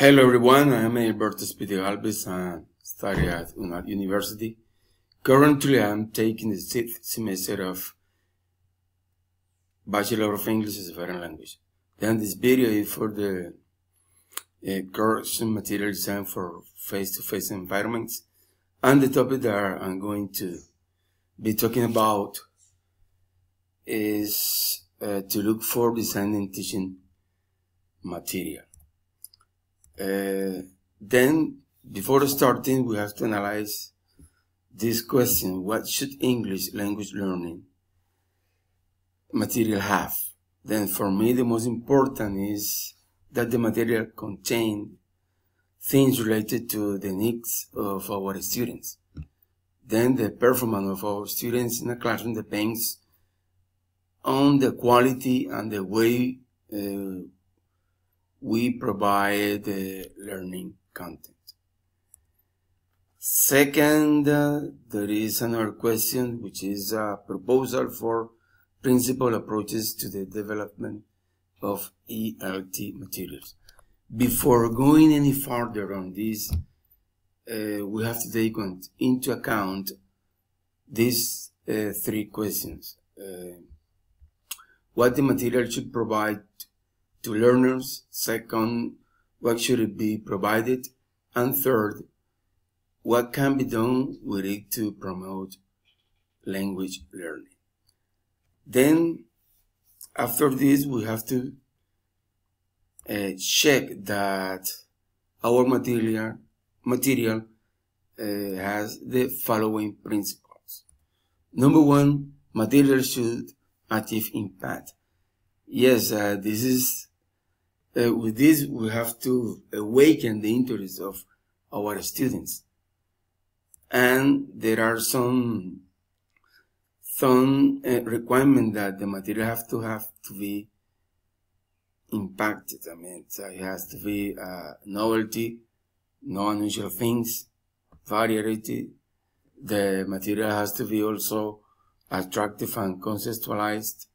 Hello everyone, I am Alberto Alves and study at UNAD University. Currently I am taking the 6th semester of Bachelor of English as a Foreign Language. Then this video is for the course material design for face-to-face environments, and the topic that I'm going to be talking about is to look for design and teaching material. Then, before starting, we have to analyze this question: what should English language learning material have? Then, for me, the most important is that the material contain things related to the needs of our students. Then, the performance of our students in the classroom depends on the quality and the way we provide the learning content. Second, there is another question, which is a proposal for principal approaches to the development of ELT materials. Before going any further on this, we have to take into account these three questions. What the material should provide to learners. Second, what should it be provided? And third, what can be done with it to promote language learning? Then, after this, we have to check that our material has the following principles. Number one, material should achieve impact. Yes, this is with this we have to awaken the interest of our students, and there are some requirements that the material have to be impacted. I mean, so it has to be novelty, no unusual things, variety. The material has to be also attractive and conceptualized.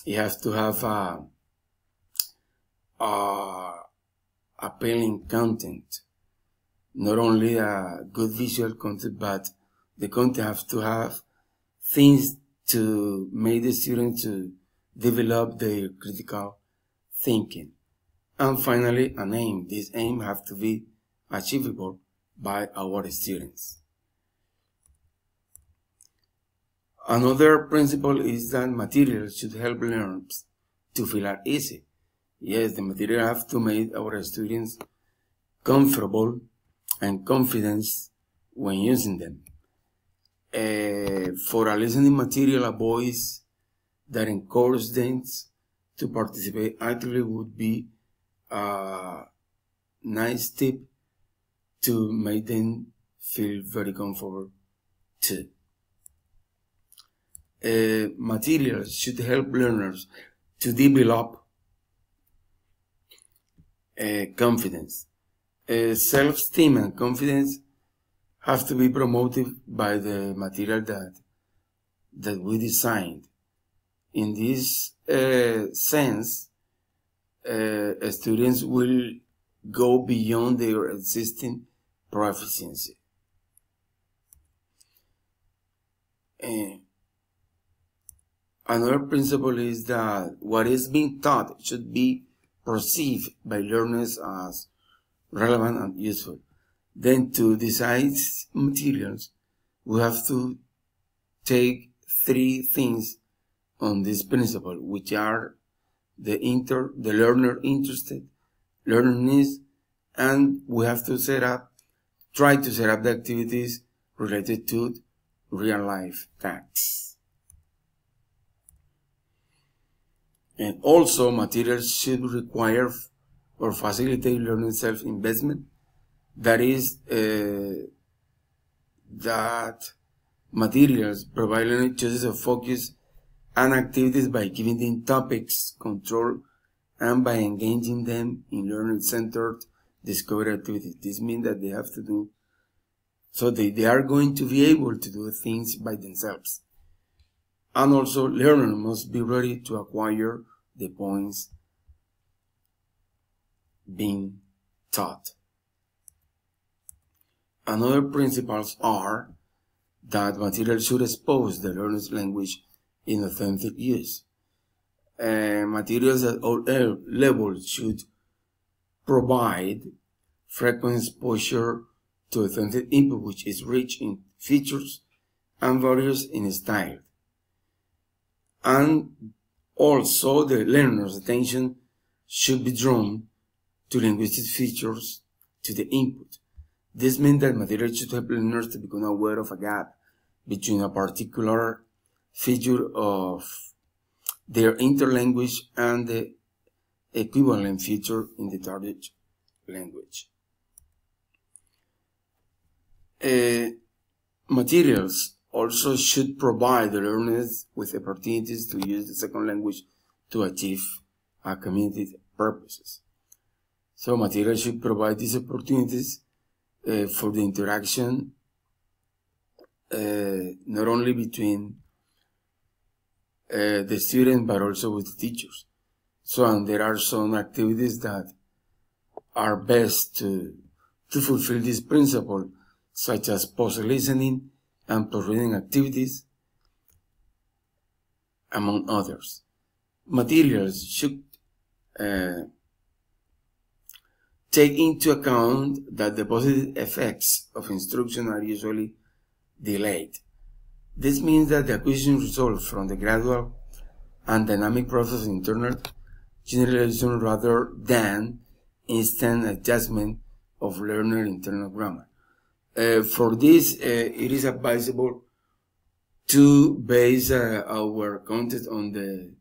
You have to have appealing content, not only a good visual content, but the content has to have things to make the students to develop their critical thinking. And finally, an aim. This aim has to be achievable by our students. Another principle is that material should help learners to feel at ease. Yes, the material have to make our students comfortable and confident when using them. For a listening material, a voice that encourages them to participate actively would be a nice tip to make them feel very comfortable too. Materials should help learners to develop confidence. Self-esteem and confidence have to be promoted by the material that we designed. In this sense, students will go beyond their existing proficiency. Another principle is that what is being taught should be perceived by learners as relevant and useful. Then, to design materials, we have to take three things on this principle, which are the learner interested, learner needs, and we have to try to set up the activities related to real life tasks. And also, materials should require or facilitate learning self-investment. That is, that materials provide learning choices of focus and activities by giving them topics, control, and by engaging them in learning-centered discovery activities. This means that they have to do, so they are going to be able to do things by themselves. And also, learners must be ready to acquire the points being taught. Another principles are that materials should expose the learner's language in authentic use. Materials at all levels should provide frequent exposure to authentic input, which is rich in features and various in style. And also the learner's attention should be drawn to linguistic features to the input. This means that material should help learners to become aware of a gap between a particular feature of their interlanguage and the equivalent feature in the target language. Materials also should provide the learners with opportunities to use the second language to achieve community purposes. So materials should provide these opportunities for the interaction not only between the student but also with the teachers. So, and there are some activities that are best to fulfill this principle, such as post-listening and post-reading activities, among others. Materials should take into account that the positive effects of instruction are usually delayed. This means that the acquisition results from the gradual and dynamic process of internal generalization rather than instant adjustment of learner internal grammar. For this, it is advisable to base our content on the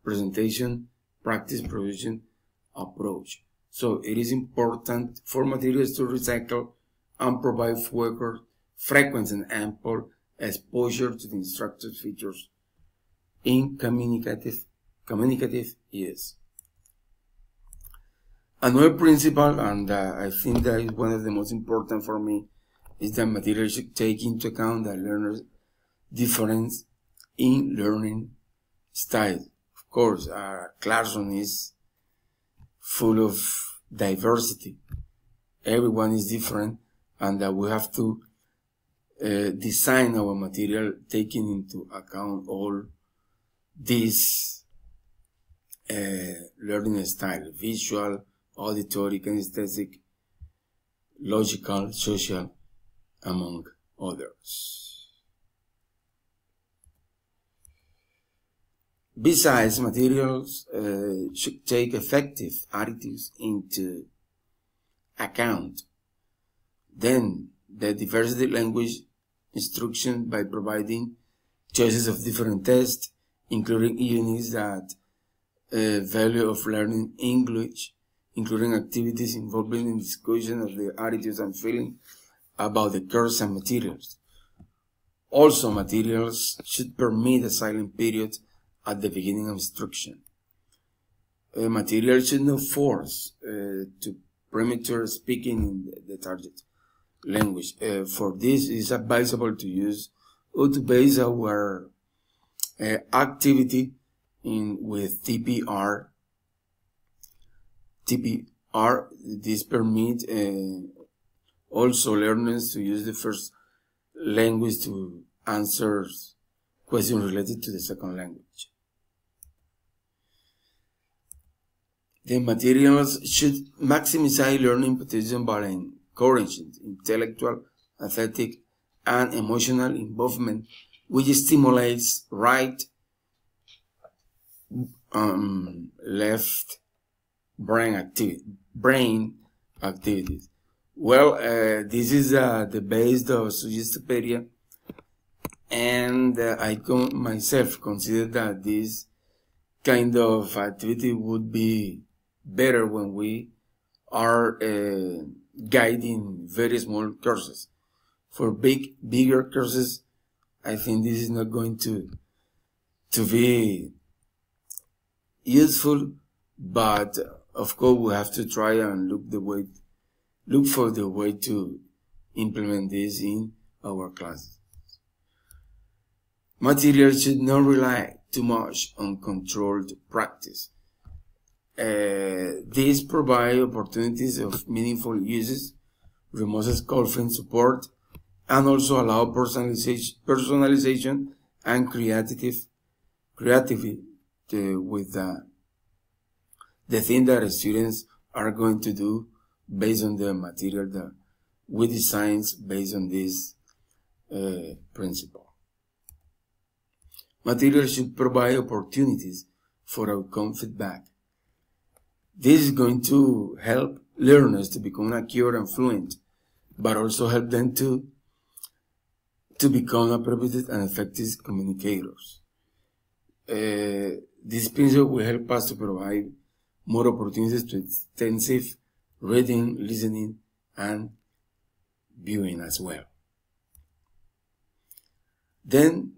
presentation, practice, provision approach. So it is important for materials to recycle and provide frequent and ample exposure to the instructed features in communicative use. Another principle, and I think that is one of the most important for me, is that materials should take into account the learner's difference in learning style. Of course, our classroom is full of diversity. Everyone is different, and that we have to design our material taking into account all these learning style: visual, auditory, kinesthetic, logical, social, among others. Besides, materials should take effective attitudes into account. Then, the diversity language instruction by providing choices of different tests, including units that value of learning English, including activities involving in discussion of the attitudes and feelings about the course and materials. Also, materials should permit a silent period at the beginning of instruction. Materials should not force to premature speaking in the target language. For this, it is advisable to use or to base our activity with TPR. This permits also learners to use the first language to answer questions related to the second language. The materials should maximize learning potential by encouraging intellectual, aesthetic, and emotional involvement, which stimulates right, left brain activities. Well, this is the base of Suggestopedia, and I myself consider that this kind of activity would be better when we are guiding very small courses. For bigger courses, I think this is not going to be useful, but of course we have to try and look for the way to implement this in our classes. Materials should not rely too much on controlled practice. These provide opportunities of meaningful uses, remote scaffolding support, and also allow personalization and creativity with the thing that students are going to do based on the material that we design based on this principle. Materials should provide opportunities for outcome feedback. This is going to help learners to become accurate and fluent, but also help them to become appropriate and effective communicators. This principle will help us to provide more opportunities to extensive reading, listening, and viewing as well. Then,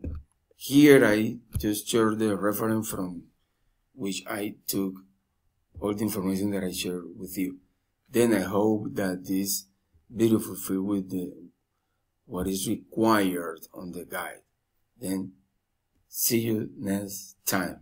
here I just shared the reference from which I took all the information that I shared with you. Then I hope that this video fulfills with what is required on the guide. Then see you next time.